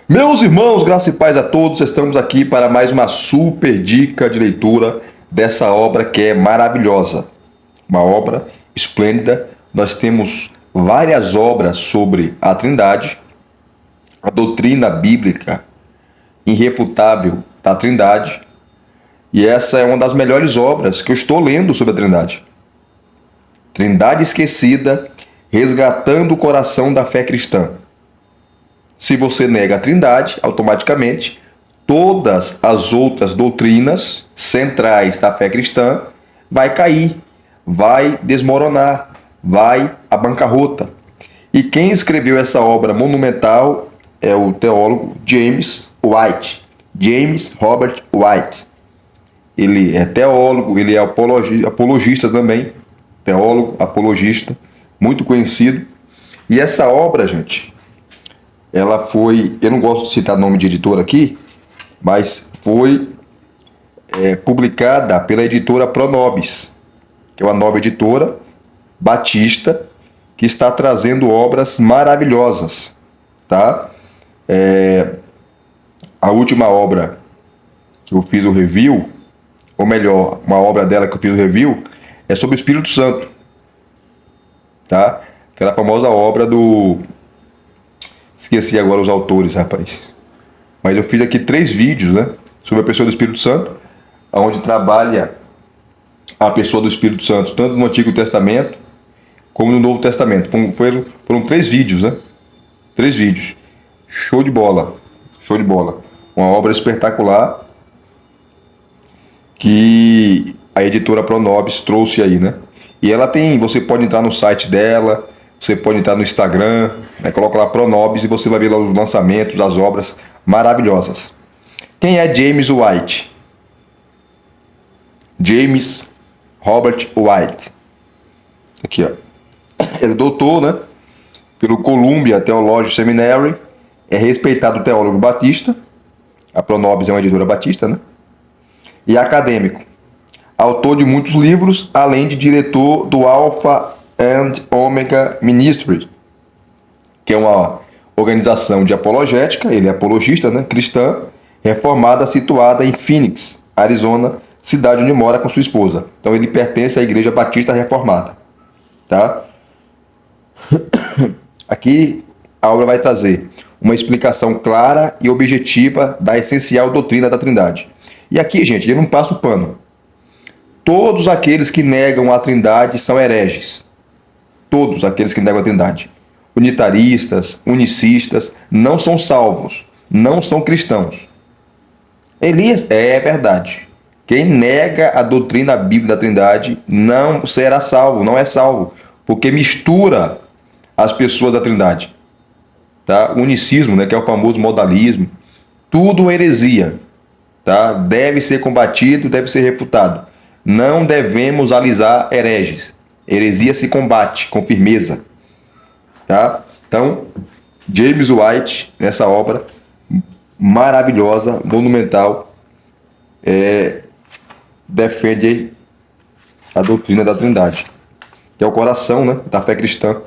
Meus irmãos, graça e paz a todos, estamos aqui para mais uma super dica de leitura dessa obra que é maravilhosa, uma obra esplêndida. Nós temos várias obras sobre a Trindade, a doutrina bíblica irrefutável da Trindade, e essa é uma das melhores obras que eu estou lendo sobre a Trindade. Trindade Esquecida, resgatando o coração da fé cristã. Se você nega a Trindade, automaticamente todas as outras doutrinas centrais da fé cristã vai cair, vai desmoronar, vai à bancarrota. E quem escreveu essa obra monumental é o teólogo James White, James Robert White. Ele é teólogo, ele é apologista também, teólogo, apologista, muito conhecido. E essa obra, gente, ela foi, eu não gosto de citar nome de editora aqui, mas foi publicada pela editora Pronobis, que é uma nova editora batista que está trazendo obras maravilhosas, tá? A última obra que eu fiz o review, ou melhor, uma obra dela que eu fiz o review, é sobre o Espírito Santo, tá? Aquela famosa obra do... Esqueci agora os autores, rapaz. Mas eu fiz aqui 3 vídeos, né, sobre a pessoa do Espírito Santo, onde trabalha a pessoa do Espírito Santo, tanto no Antigo Testamento como no Novo Testamento. Foram 3 vídeos, né? 3 vídeos. Show de bola. Show de bola. Uma obra espetacular que a editora Pronobis trouxe aí, né? E ela tem, você pode entrar no site dela, você pode entrar no Instagram, né? Coloca lá Pronobis e você vai ver lá os lançamentos, as obras maravilhosas. Quem é James White? James Robert White. Aqui, ó. Ele é doutor, né? Pelo Columbia Theological Seminary. É respeitado teólogo batista. A Pronobis é uma editora batista, né? E acadêmico. Autor de muitos livros, além de diretor do Alpha and Omega Ministry, que é uma organização de apologética, ele é apologista, né, cristã, reformada, situada em Phoenix, Arizona, cidade onde mora com sua esposa. Então ele pertence à Igreja Batista Reformada, tá? Aqui a obra vai trazer uma explicação clara e objetiva da essencial doutrina da Trindade. E aqui, gente, eu não passo pano. Todos aqueles que negam a Trindade são hereges. Todos aqueles que negam a Trindade. Unitaristas, unicistas, não são salvos, não são cristãos. Elias, é verdade. Quem nega a doutrina bíblica da Trindade não será salvo, não é salvo, porque mistura as pessoas da Trindade. Tá? O unicismo, né, que é o famoso modalismo, tudo heresia, tá? Deve ser combatido, deve ser refutado. Não devemos alisar hereges. Heresia se combate com firmeza. Tá? Então, James White, nessa obra maravilhosa, monumental, defende a doutrina da Trindade, que é o coração, né, da fé cristã,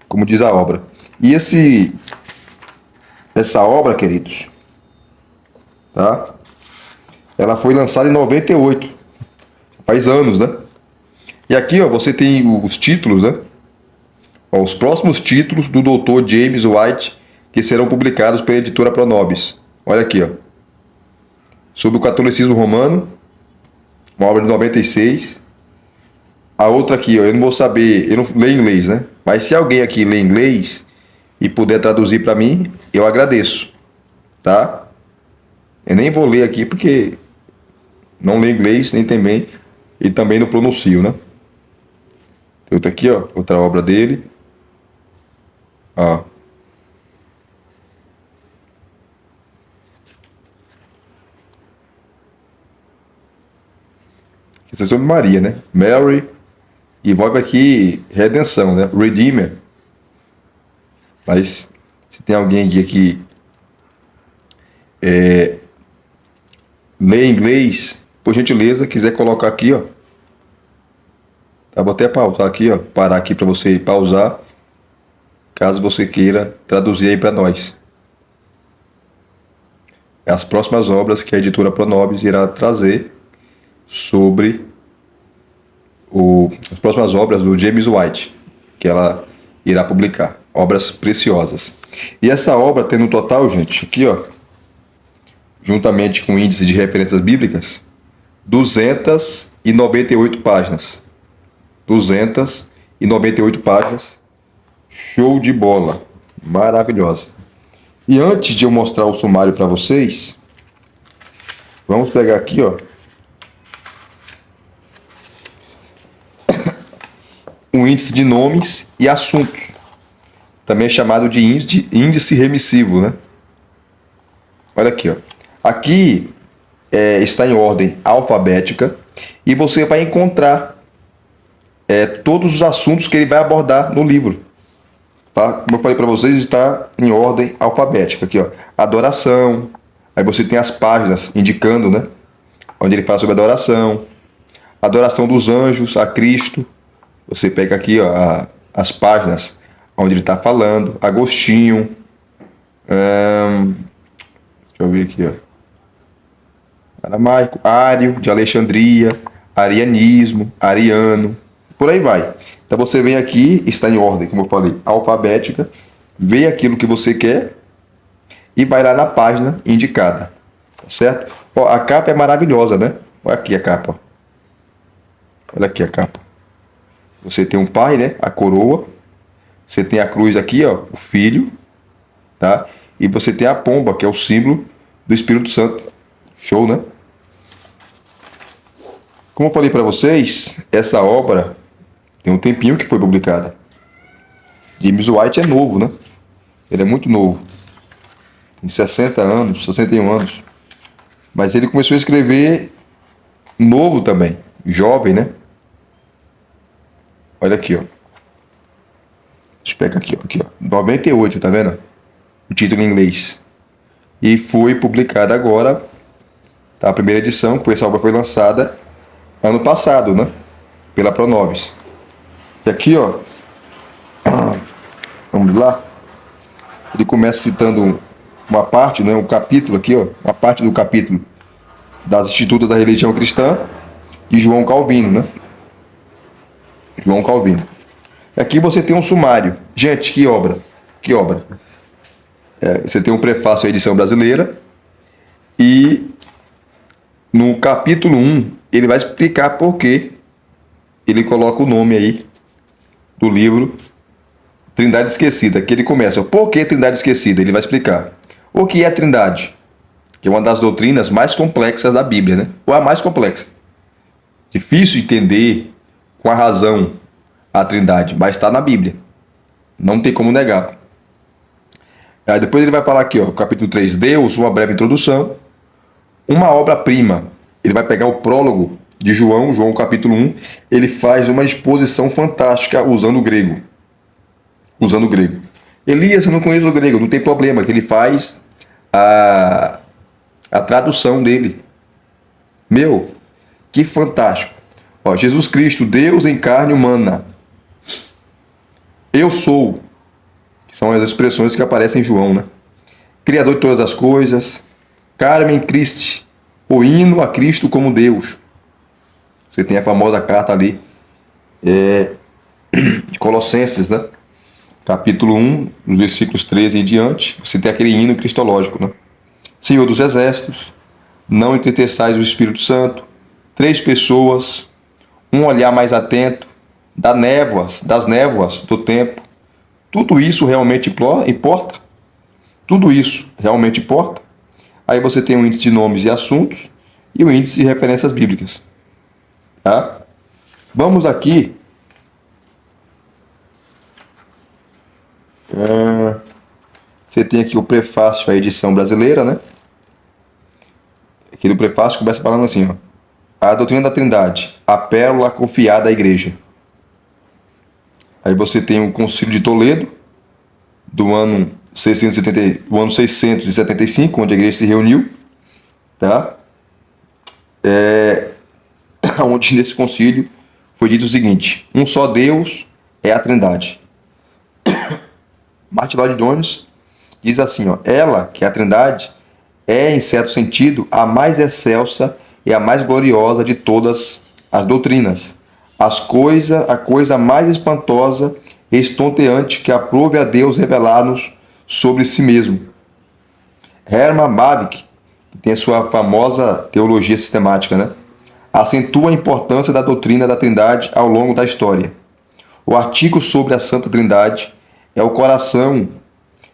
como diz a obra. E essa obra, queridos, tá? Ela foi lançada em 98, faz anos, né? E aqui, ó, você tem os títulos, né? Ó, os próximos títulos do Dr. James White que serão publicados pela editora Pronobis. Olha aqui, ó. Sobre o catolicismo romano, uma obra de 96. A outra aqui, ó, eu não vou saber, eu não leio inglês, né? Mas se alguém aqui lê inglês e puder traduzir para mim, eu agradeço, tá? Eu nem vou ler aqui porque não leio inglês, nem também, e também não pronuncio, né? Tem outra aqui, ó, outra obra dele. Ó. Isso é sobre Maria, né? Mary, e volta aqui redenção, né? Redeemer. Mas se tem alguém aqui que lê inglês, por gentileza, quiser colocar aqui, ó. Tá, vou até pausar aqui, ó. Parar aqui para você pausar, caso você queira traduzir aí para nós. as próximas obras que a editora Pronobis irá trazer sobre as próximas obras do James White, que ela irá publicar. Obras preciosas. E essa obra tem no total, gente, aqui, ó, juntamente com o índice de referências bíblicas, 298 páginas. 298 páginas. Show de bola. Maravilhosa. E antes de eu mostrar o sumário para vocês, vamos pegar aqui, ó, um índice de nomes e assuntos. Também é chamado de índice remissivo, né? Olha aqui, ó. Aqui está em ordem alfabética e você vai encontrar todos os assuntos que ele vai abordar no livro. Tá? Como eu falei para vocês, está em ordem alfabética. Aqui, ó, adoração. Aí você tem as páginas indicando, né? Onde ele fala sobre adoração. Adoração dos anjos a Cristo. Você pega aqui, ó, as páginas onde ele está falando. Agostinho. Deixa eu ver aqui, ó. Aramaico, Ário, de Alexandria, arianismo, ariano, por aí vai. Então você vem aqui, está em ordem, como eu falei, alfabética, vê aquilo que você quer e vai lá na página indicada, tá certo? Ó, a capa é maravilhosa, né? Olha aqui a capa. Olha aqui a capa. Você tem um pai, né? A coroa. Você tem a cruz aqui, ó, o filho, tá? E você tem a pomba, que é o símbolo do Espírito Santo. Show, né? Como eu falei para vocês, essa obra tem um tempinho que foi publicada. James White é novo, né? Ele é muito novo. Tem 60 anos, 61 anos. Mas ele começou a escrever novo também, jovem, né? Olha aqui, ó. Deixa eu pegar aqui, ó. Aqui, ó. 98, tá vendo? O título em inglês. E foi publicada agora, tá? A primeira edição, essa obra foi lançada ano passado, né? Pela Pronobis. E aqui, ó, vamos lá. Ele começa citando uma parte, né? Um capítulo aqui, ó, uma parte do capítulo das Institutas da Religião Cristã de João Calvino, né? João Calvino. Aqui você tem um sumário. Gente, que obra! Que obra! Você tem um prefácio à edição brasileira e no capítulo 1 ele vai explicar por que ele coloca o nome aí do livro Trindade Esquecida, que ele começa, por que Trindade Esquecida? Ele vai explicar o que é a Trindade, que é uma das doutrinas mais complexas da Bíblia, né? Ou a mais complexa. Difícil entender com a razão a Trindade, mas está na Bíblia. Não tem como negar. Aí depois ele vai falar aqui, ó, capítulo 3, Deus, uma breve introdução, uma obra-prima. Ele vai pegar o prólogo de João capítulo 1, ele faz uma exposição fantástica usando o grego. Usando o grego. Elias, eu não conheço o grego, não tem problema, que ele faz a tradução dele. Meu, que fantástico. Ó, Jesus Cristo, Deus em carne humana. Eu sou, que são as expressões que aparecem em João, né? Criador de todas as coisas. Carmen Christi, o hino a Cristo como Deus. Você tem a famosa carta ali de Colossenses, né? Capítulo 1, nos versículos 13 em diante. Você tem aquele hino cristológico, né? Senhor dos exércitos, não entristeçais o Espírito Santo. 3 pessoas, um olhar mais atento, das névoas do tempo. Tudo isso realmente importa? Tudo isso realmente importa? Aí você tem o índice de nomes e assuntos e o índice de referências bíblicas. Tá? Vamos aqui. Você tem aqui o prefácio à edição brasileira, né? Aqui no prefácio começa falando assim, ó. A doutrina da Trindade, a pérola confiada à igreja. Aí você tem o Concílio de Toledo, do ano 675, onde a igreja se reuniu, tá? Onde nesse concílio foi dito o seguinte: um só Deus é a Trindade. Martin Lloyd Jones diz assim, ó, ela, que é a Trindade, é, em certo sentido, a mais excelsa e a mais gloriosa de todas as doutrinas. A coisa mais espantosa e estonteante que aprove a Deus revelar-nos sobre si mesmo. Hermann Bavinck, que tem a sua famosa teologia sistemática, né? Acentua a importância da doutrina da Trindade ao longo da história. O artigo sobre a Santa Trindade é o coração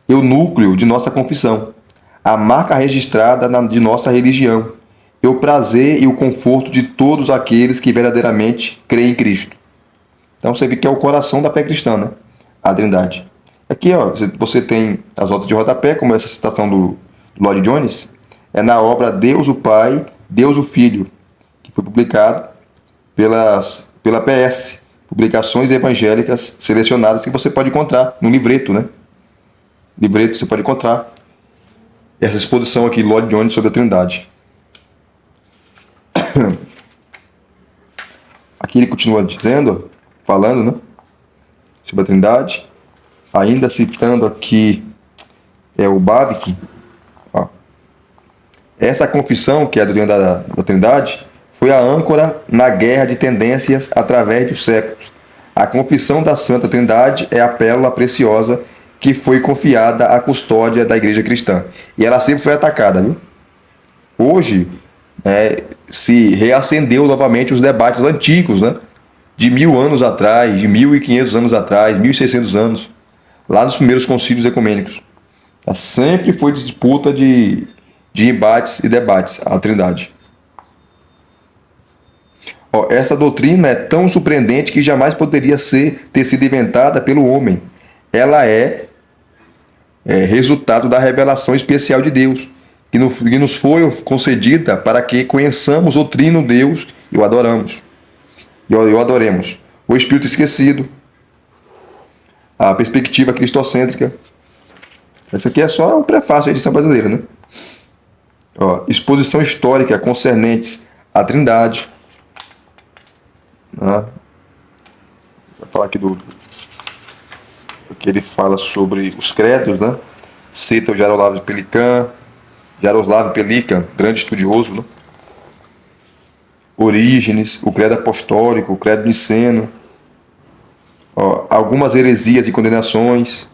e o núcleo de nossa confissão, a marca registrada de nossa religião, e o prazer e o conforto de todos aqueles que verdadeiramente creem em Cristo. Então você vê que é o coração da fé cristã, né? A Trindade. Aqui, ó, você tem as notas de rodapé, como essa citação do Lloyd Jones, é na obra Deus o Pai, Deus o Filho, que foi publicado pela PS, Publicações Evangélicas Selecionadas, que você pode encontrar no livreto, né? Livreto você pode encontrar essa exposição aqui, Lloyd Jones, sobre a Trindade. Aqui ele continua dizendo, falando, né, sobre a Trindade, ainda citando aqui o Bavinck. Essa confissão, que é a doutrina da Trindade, foi a âncora na guerra de tendências através dos séculos. A confissão da Santa Trindade é a pérola preciosa que foi confiada à custódia da Igreja Cristã. E ela sempre foi atacada, viu? Hoje, se reacendeu novamente os debates antigos, né? De 1000 anos atrás, de 1500 anos atrás, 1600 anos, lá nos primeiros concílios ecumênicos. Sempre foi disputa de embates e debates à Trindade. Essa doutrina é tão surpreendente que jamais poderia ter sido inventada pelo homem. Ela é resultado da revelação especial de Deus, que nos foi concedida para que conheçamos o Trino Deus e o adoramos. E o adoremos. O Espírito esquecido, a perspectiva cristocêntrica. Essa aqui é só um prefácio da edição brasileira, né? Exposição histórica concernentes à Trindade. Vou falar aqui do que ele fala sobre os credos, né? Cita o Jaroslav Pelikan, grande estudioso, né? Orígenes, o credo apostólico, o credo niceno, algumas heresias e condenações.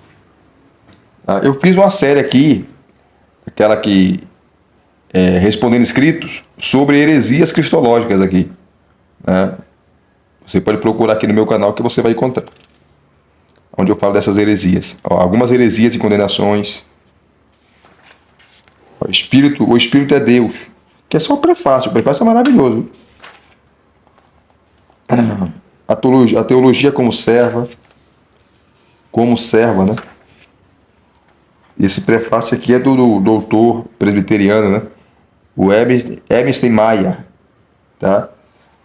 Eu fiz uma série aqui, aquela que respondendo escritos, sobre heresias cristológicas aqui, né? Você pode procurar aqui no meu canal que você vai encontrar, onde eu falo dessas heresias. Algumas heresias e condenações. O Espírito é Deus, que é só o prefácio é maravilhoso. A teologia como serva, né? Esse prefácio aqui é do doutor presbiteriano, né? O Ernest Maia, tá?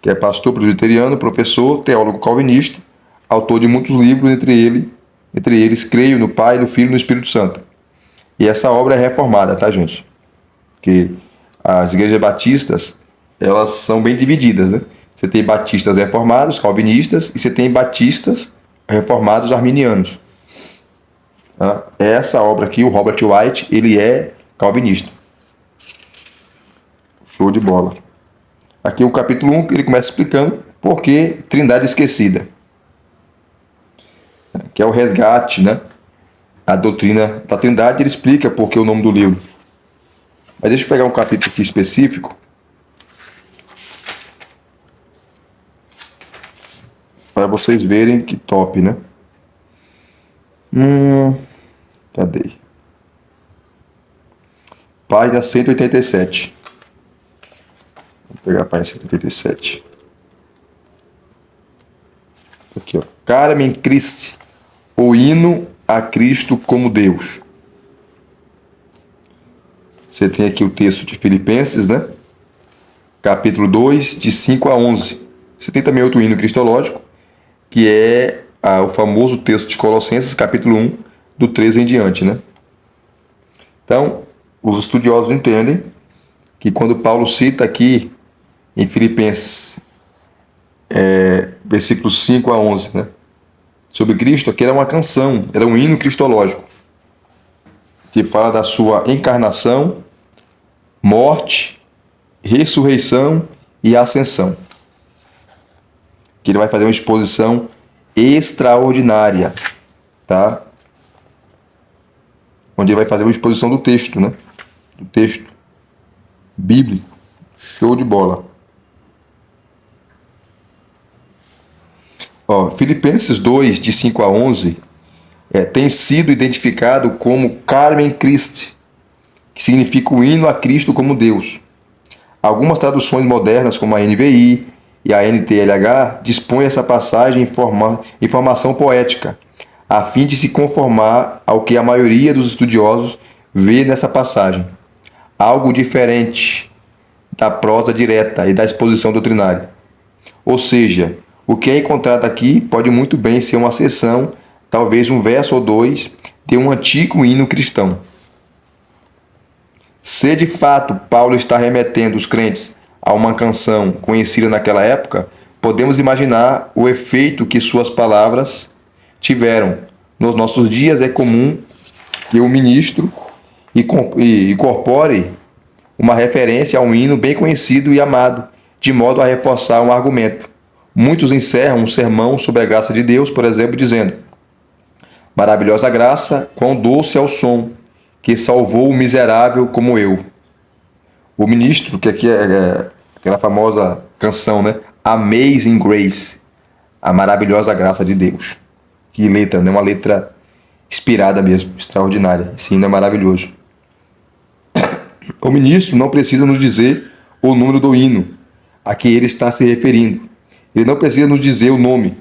Que é pastor presbiteriano, professor, teólogo calvinista, autor de muitos livros, entre eles Creio no Pai, no Filho e no Espírito Santo. E essa obra é reformada, tá, gente? Porque as igrejas batistas, elas são bem divididas, né? Você tem batistas reformados, calvinistas, e você tem batistas reformados arminianos. Essa obra aqui, o Robert White, ele é calvinista. Show de bola. Aqui o capítulo 1, ele começa explicando por que Trindade Esquecida. Que é o resgate, né? A doutrina da Trindade, ele explica por que o nome do livro. Mas deixa eu pegar um capítulo aqui específico, para vocês verem que top, né? Cadê? Página 187. Vou pegar a página 187. Aqui, ó. Carmen Christi, o hino a Cristo como Deus. Você tem aqui o texto de Filipenses, né? Capítulo 2, de 5 a 11. Você tem também outro hino cristológico, que é o famoso texto de Colossenses, capítulo 1, do 13 em diante, né? Então, os estudiosos entendem que quando Paulo cita aqui em Filipenses, versículos 5 a 11, né? Sobre Cristo, aqui era uma canção, era um hino cristológico, que fala da sua encarnação, morte, ressurreição e ascensão. Que ele vai fazer uma exposição extraordinária, tá? Onde ele vai fazer uma exposição do texto, né? Do texto bíblico. Show de bola. Ó, Filipenses 2, de 5 a 11, tem sido identificado como Carmen Christi, que significa o hino a Cristo como Deus. Algumas traduções modernas, como a NVI e a NTLH, dispõem essa passagem em formação poética, a fim de se conformar ao que a maioria dos estudiosos vê nessa passagem. Algo diferente da prosa direta e da exposição doutrinária. Ou seja, o que é encontrado aqui pode muito bem ser uma seção, talvez um verso ou dois, de um antigo hino cristão. Se de fato Paulo está remetendo os crentes a uma canção conhecida naquela época, podemos imaginar o efeito que suas palavras tiveram. Nos nossos dias é comum que o ministro incorpore uma referência a um hino bem conhecido e amado, de modo a reforçar um argumento. Muitos encerram um sermão sobre a graça de Deus, por exemplo, dizendo: maravilhosa graça, quão doce é o som, que salvou o miserável como eu. O ministro, que aqui é aquela famosa canção, né? Amazing Grace, a maravilhosa graça de Deus. Que letra, né? Uma letra inspirada mesmo, extraordinária. Esse hino é maravilhoso. O ministro não precisa nos dizer o número do hino a que ele está se referindo. Ele não precisa nos dizer o nome.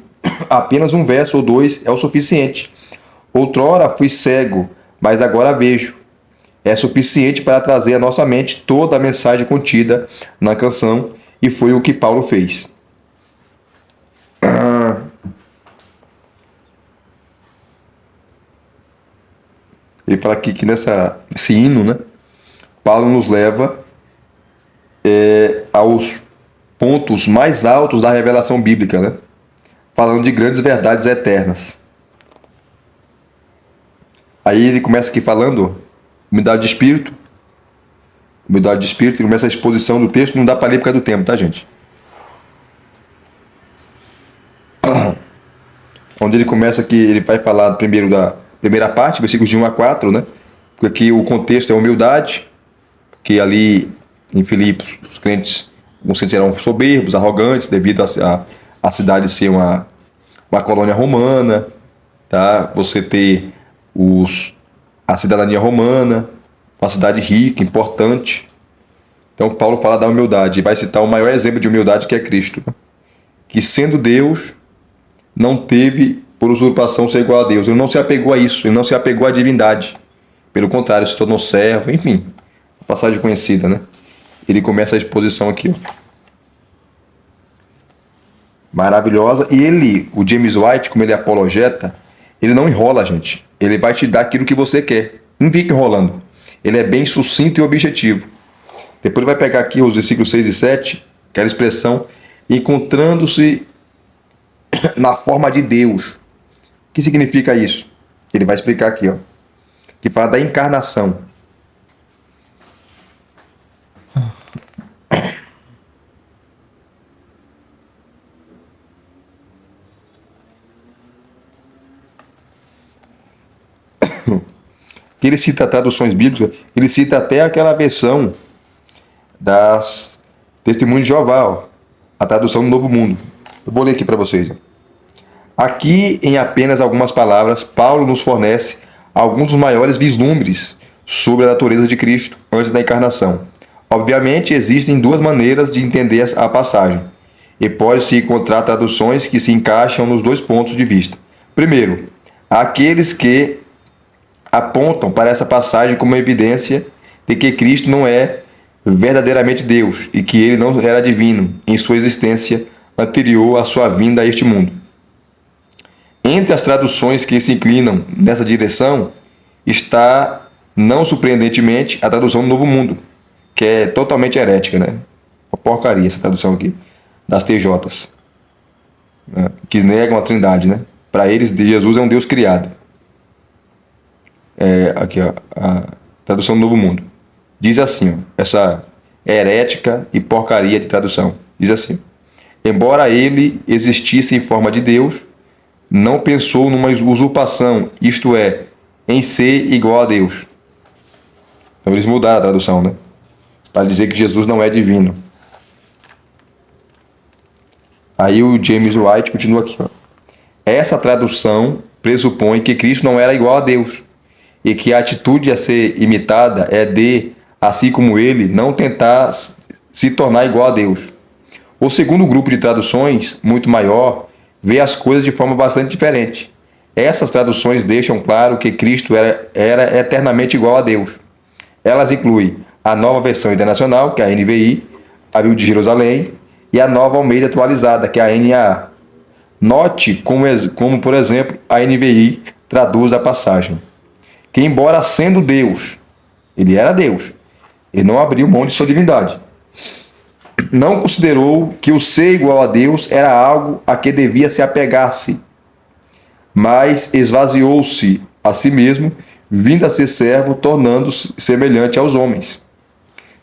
Apenas um verso ou dois é o suficiente. Outrora fui cego, mas agora vejo. É suficiente para trazer à nossa mente toda a mensagem contida na canção, e foi o que Paulo fez. Ele fala aqui que nesse hino, né, Paulo nos leva aos pontos mais altos da revelação bíblica, né? Falando de grandes verdades eternas. Aí ele começa aqui falando humildade de espírito, e começa a exposição do texto. Não dá para ler por causa do tempo, tá, gente? Onde ele começa aqui, ele vai falar primeiro da primeira parte, versículos de 1 a 4, né? Porque aqui o contexto é humildade, porque ali em Filipos os crentes serão soberbos, arrogantes, devido a cidade ser uma colônia romana, tá? Você ter a cidadania romana, uma cidade rica, importante. Então Paulo fala da humildade e vai citar o maior exemplo de humildade, que é Cristo, né? Que sendo Deus, não teve por usurpação ser igual a Deus. Ele não se apegou a isso, ele não se apegou à divindade. Pelo contrário, se tornou servo, enfim, passagem conhecida, né? Ele começa a exposição aqui, ó. Maravilhosa. E o James White, como ele é apologeta, ele não enrola, gente. Ele vai te dar aquilo que você quer. Não fica enrolando. Ele é bem sucinto e objetivo. Depois ele vai pegar aqui os versículos 6 e 7, aquela expressão, encontrando-se na forma de Deus. O que significa isso? Ele vai explicar aqui, ó. Que fala da encarnação. Que ele cita traduções bíblicas, ele cita até aquela versão das Testemunhos de Jeová, ó, a tradução do Novo Mundo. Eu vou ler aqui para vocês. Ó. Aqui, em apenas algumas palavras, Paulo nos fornece alguns dos maiores vislumbres sobre a natureza de Cristo antes da encarnação. Obviamente, existem duas maneiras de entender a passagem, e pode-se encontrar traduções que se encaixam nos dois pontos de vista. Primeiro, aqueles que apontam para essa passagem como evidência de que Cristo não é verdadeiramente Deus e que ele não era divino em sua existência anterior à sua vinda a este mundo. Entre as traduções que se inclinam nessa direção está, não surpreendentemente, a tradução do Novo Mundo, que é totalmente herética, né? Uma porcaria essa tradução aqui, das TJs, né? Que negam a Trindade, né? Para eles, Jesus é um Deus criado. Aqui, ó, a tradução do Novo Mundo. Diz assim, ó, essa herética e porcaria de tradução. Diz assim: embora ele existisse em forma de Deus, não pensou numa usurpação, isto é, em ser igual a Deus. Então eles mudaram a tradução, né? Para dizer que Jesus não é divino. Aí o James White continua aqui, ó. Essa tradução pressupõe que Cristo não era igual a Deus e que a atitude a ser imitada é de, assim como ele, não tentar se tornar igual a Deus. O segundo grupo de traduções, muito maior, vê as coisas de forma bastante diferente. Essas traduções deixam claro que Cristo era eternamente igual a Deus. Elas incluem a Nova Versão Internacional, que é a NVI, a Bíblia de Jerusalém, e a Nova Almeida Atualizada, que é a NAA. Note como, por exemplo, a NVI traduz a passagem. Que embora sendo Deus, ele era Deus, ele não abriu mão de sua divindade. Não considerou que o ser igual a Deus era algo a que devia se apegar-se, mas esvaziou-se a si mesmo, vindo a ser servo, tornando-se semelhante aos homens.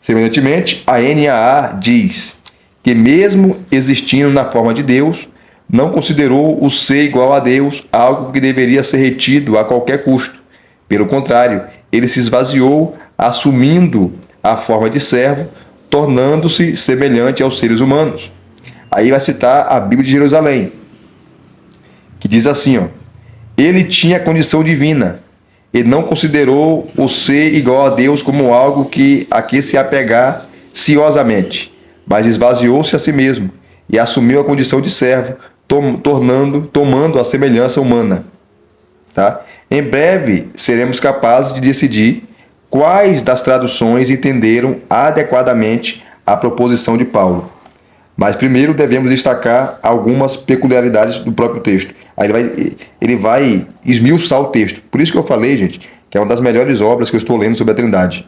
Semelhantemente, a NAA diz que mesmo existindo na forma de Deus, não considerou o ser igual a Deus algo que deveria ser retido a qualquer custo. Pelo contrário, ele se esvaziou, assumindo a forma de servo, tornando-se semelhante aos seres humanos. Aí vai citar a Bíblia de Jerusalém, que diz assim, ó: ele tinha condição divina, e não considerou o ser igual a Deus como algo a que se apegar ciosamente, mas esvaziou-se a si mesmo e assumiu a condição de servo, tomando a semelhança humana. Tá? Em breve seremos capazes de decidir quais das traduções entenderam adequadamente a proposição de Paulo. Mas primeiro devemos destacar algumas peculiaridades do próprio texto. Aí ele vai esmiuçar o texto. Por isso que eu falei, gente, que é uma das melhores obras que eu estou lendo sobre a Trindade.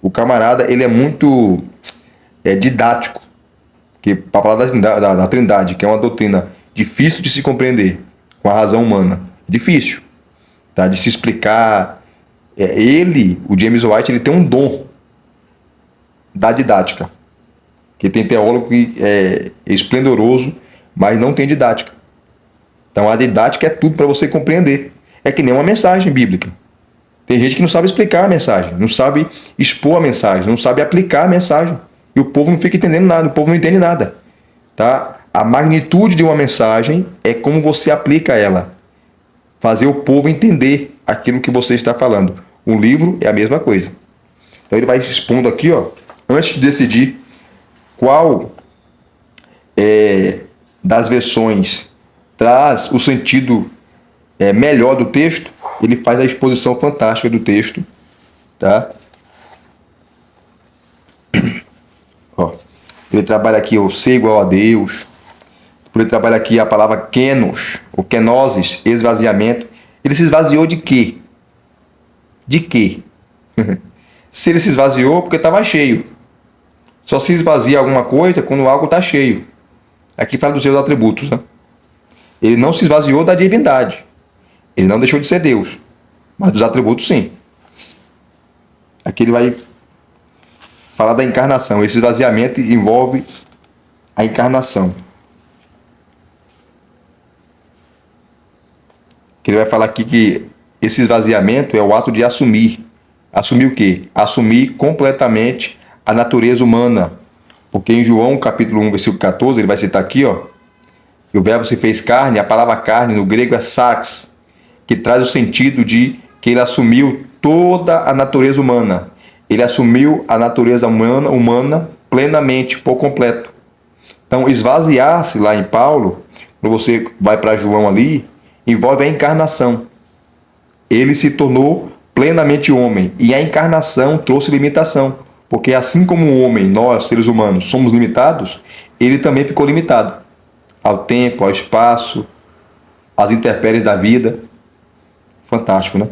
O camarada, ele é muito didático. Para falar da Trindade, que é uma doutrina difícil de se compreender com a razão humana. Difícil, tá? De se explicar. O James White, ele tem um dom da didática. Que tem teólogo que é esplendoroso, mas não tem didática. Então a didática é tudo para você compreender. É que nem uma mensagem bíblica. Tem gente que não sabe explicar a mensagem, não sabe expor a mensagem, não sabe aplicar a mensagem. E o povo não fica entendendo nada, o povo não entende nada. Tá? A magnitude de uma mensagem é como você aplica ela. Fazer o povo entender aquilo que você está falando. Um livro é a mesma coisa. Então ele vai expondo aqui, ó, antes de decidir qual das versões traz o sentido melhor do texto, ele faz a exposição fantástica do texto, tá? Ó, ele trabalha aqui o ser igual a Deus, ele trabalha aqui a palavra kenos, ou kenosis, esvaziamento. Ele se esvaziou de quê? De quê? Se ele se esvaziou, porque estava cheio. Só se esvazia alguma coisa quando algo está cheio. Aqui fala dos seus atributos, né? Ele não se esvaziou da divindade. Ele não deixou de ser Deus. Mas dos atributos, sim. Aqui ele vai falar da encarnação. Esse esvaziamento envolve a encarnação. Que ele vai falar aqui que esse esvaziamento é o ato de assumir. Assumir o quê? Assumir completamente a natureza humana. Porque em João, capítulo 1, versículo 14, ele vai citar aqui, ó, que o verbo se fez carne. A palavra carne no grego é sarx, que traz o sentido de que ele assumiu toda a natureza humana. Ele assumiu a natureza humana plenamente, por completo. Então, esvaziar-se lá em Paulo, quando você vai para João ali, envolve a encarnação. Ele se tornou plenamente homem, e a encarnação trouxe limitação, porque assim como o homem, nós, seres humanos, somos limitados, ele também ficou limitado ao tempo, ao espaço, às intempéries da vida. Fantástico, né?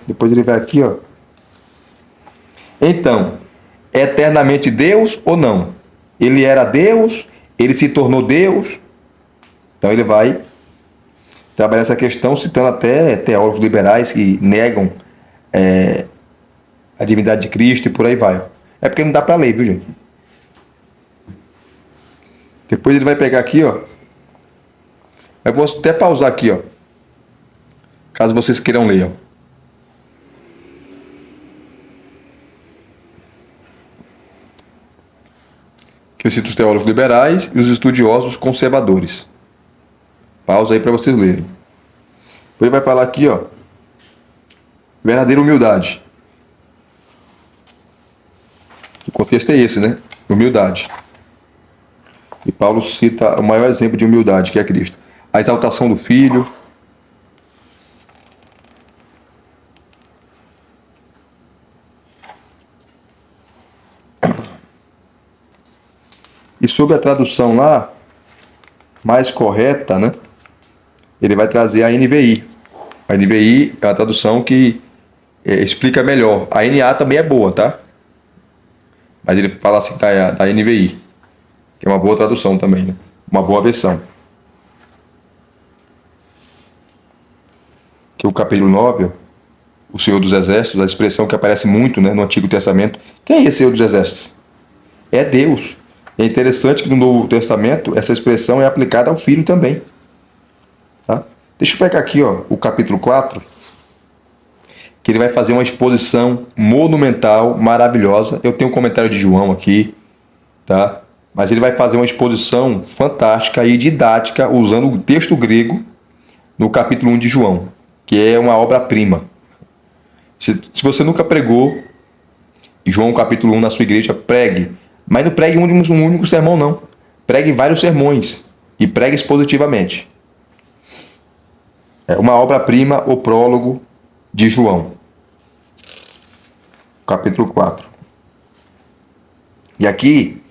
Depois ele vai aqui, ó. Então, eternamente Deus ou não? Ele era Deus, ele se tornou Deus. Então ele vai trabalhar essa questão, citando até teólogos liberais que negam a divindade de Cristo e por aí vai. É porque não dá para ler, viu, gente? Depois ele vai pegar aqui, ó. Eu vou até pausar aqui, ó. Caso vocês queiram ler, ó. Que eu cito os teólogos liberais e os estudiosos conservadores. Pausa aí para vocês lerem. Depois ele vai falar aqui, ó. Verdadeira humildade. O contexto é esse, né? Humildade. E Paulo cita o maior exemplo de humildade, que é Cristo. A exaltação do Filho. E sobre a tradução lá, mais correta, né? Ele vai trazer a NVI. A NVI é uma tradução que explica melhor. A NA também é boa, tá? Mas ele fala assim, tá, da NVI. Que é uma boa tradução também, né? Uma boa versão. Que o capítulo 9, ó, o Senhor dos Exércitos, a expressão que aparece muito, né, no Antigo Testamento. Quem é esse Senhor dos Exércitos? É Deus. É interessante que no Novo Testamento essa expressão é aplicada ao Filho também. Tá? Deixa eu pegar aqui, ó, o capítulo 4, que ele vai fazer uma exposição monumental, maravilhosa. Eu tenho um comentário de João aqui, tá? Mas ele vai fazer uma exposição fantástica e didática usando o texto grego no capítulo 1 de João, que é uma obra-prima. Se você nunca pregou João capítulo 1 na sua igreja, pregue. Mas não pregue um único sermão, não. Pregue vários sermões e pregue expositivamente. É uma obra-prima, o prólogo de João, capítulo 4. E aqui,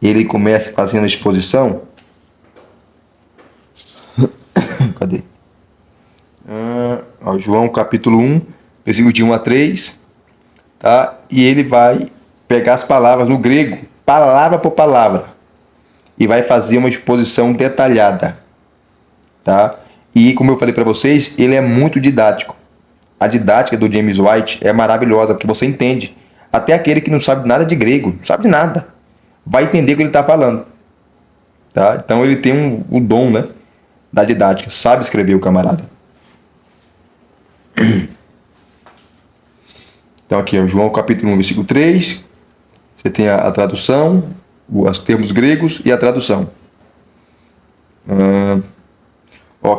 ele começa fazendo a exposição. Cadê? João capítulo 1, versículo de 1 a 3. Tá? E ele vai pegar as palavras no grego, palavra por palavra, e vai fazer uma exposição detalhada, tá? E como eu falei para vocês, ele é muito didático. A didática do James White é maravilhosa, porque você entende. Até aquele que não sabe nada de grego, não sabe de nada, vai entender o que ele está falando, tá? Então ele tem o dom, né, da didática, sabe escrever o camarada. Então aqui, ó, João capítulo 1, versículo 3. Você tem a tradução, os termos gregos e a tradução.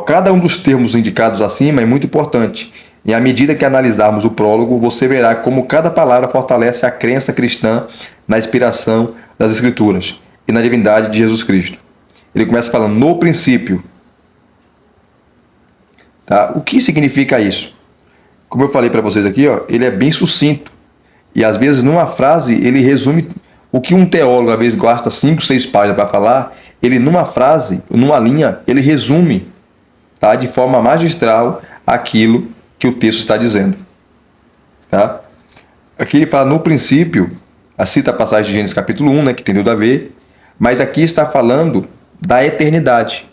Cada um dos termos indicados acima é muito importante. E à medida que analisarmos o prólogo, você verá como cada palavra fortalece a crença cristã na inspiração das Escrituras e na divindade de Jesus Cristo. Ele começa falando, no princípio. Tá? O que significa isso? Como eu falei para vocês aqui, ó, ele é bem sucinto. E às vezes numa frase ele resume o que um teólogo às vezes gasta 5, 6 páginas para falar. Ele numa frase, numa linha, ele resume, tá, de forma magistral aquilo que o texto está dizendo. Tá? Aqui ele fala no princípio, cita a passagem de Gênesis capítulo 1, né, que tem tudo a ver, mas aqui está falando da eternidade.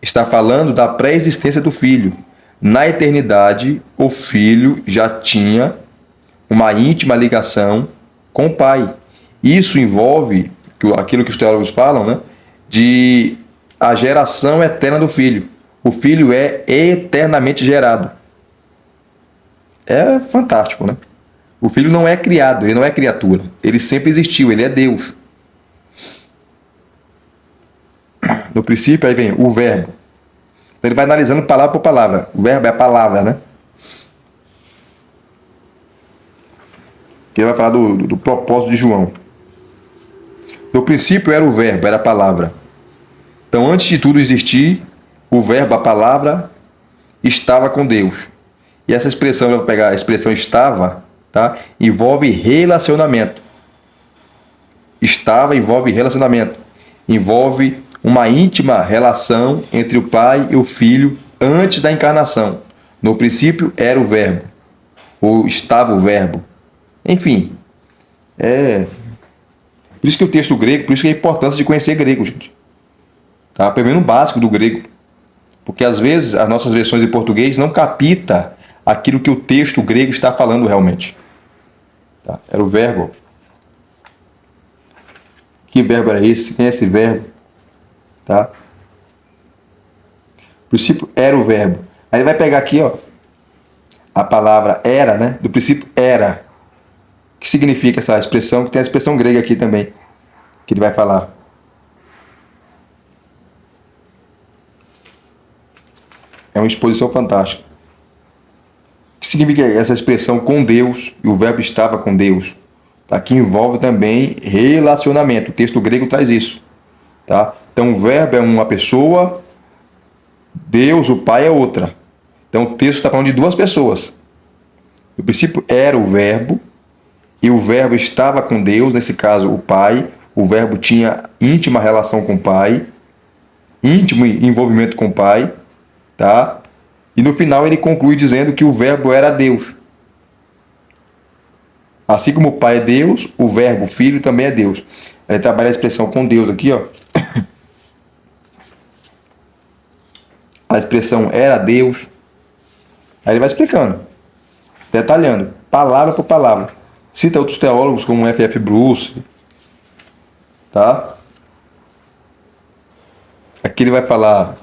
Está falando da pré-existência do Filho. Na eternidade, o Filho já tinha uma íntima ligação com o Pai. Isso envolve aquilo que os teólogos falam, né, de a geração eterna do Filho. O Filho é eternamente gerado. É fantástico, né? O Filho não é criado, ele não é criatura. Ele sempre existiu, ele é Deus. No princípio, aí vem o verbo. Então, ele vai analisando palavra por palavra. O verbo é a palavra, né? Ele vai falar do propósito de João. No princípio era o verbo, era a palavra. Então, antes de tudo existir, o verbo, a palavra, estava com Deus. E essa expressão, eu vou pegar a expressão estava, tá? Envolve relacionamento. Estava envolve relacionamento. Envolve uma íntima relação entre o Pai e o Filho antes da encarnação. No princípio era o verbo, ou estava o verbo. Enfim, por isso que o texto grego, por isso que a importância de conhecer grego, gente. Tá? Pelo menos o básico do grego. Porque às vezes as nossas versões em português não captam aquilo que o texto grego está falando realmente. Tá? Era o verbo. Que verbo era esse? Quem é esse verbo? Tá? O princípio era o verbo. Aí ele vai pegar aqui, ó, a palavra era, né? Do princípio era. O que significa essa expressão? Que tem a expressão grega aqui também, que ele vai falar. É uma exposição fantástica. O que significa essa expressão com Deus? E o verbo estava com Deus. Tá? Que envolve também relacionamento. O texto grego traz isso. Tá? Então o verbo é uma pessoa, Deus, o Pai, é outra. Então o texto está falando de duas pessoas. No princípio era o verbo, e o verbo estava com Deus, nesse caso o Pai. O verbo tinha íntima relação com o Pai, íntimo envolvimento com o Pai. Tá? E no final ele conclui dizendo que o verbo era Deus. Assim como o Pai é Deus, o verbo, o Filho, também é Deus. Ele trabalha a expressão com Deus aqui, ó. A expressão era Deus. Aí ele vai explicando, detalhando, palavra por palavra. Cita outros teólogos como F.F. Bruce. Tá? Aqui ele vai falar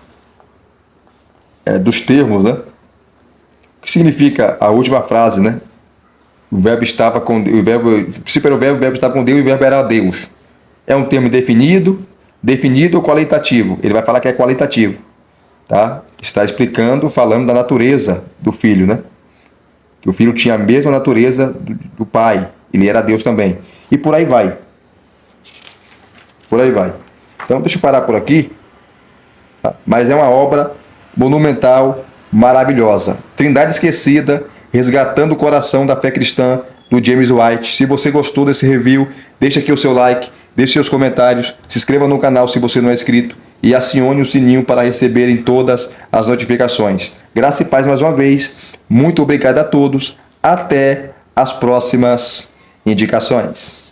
dos termos, né? O que significa a última frase, né? O verbo estava com Deus, o princípio era o verbo estava com Deus e o verbo era Deus. É um termo definido ou qualitativo? Ele vai falar que é qualitativo. Tá? Está explicando, falando da natureza do Filho, né? Que o Filho tinha a mesma natureza do Pai. Ele era Deus também. E por aí vai. Por aí vai. Então deixa eu parar por aqui. Tá? Mas é uma obra monumental, maravilhosa. Trindade Esquecida, resgatando o coração da fé cristã, do James White. Se você gostou desse review, deixa aqui o seu like, deixe seus comentários, se inscreva no canal se você não é inscrito e acione o sininho para receberem todas as notificações. Graça e paz mais uma vez. Muito obrigado a todos. Até as próximas indicações.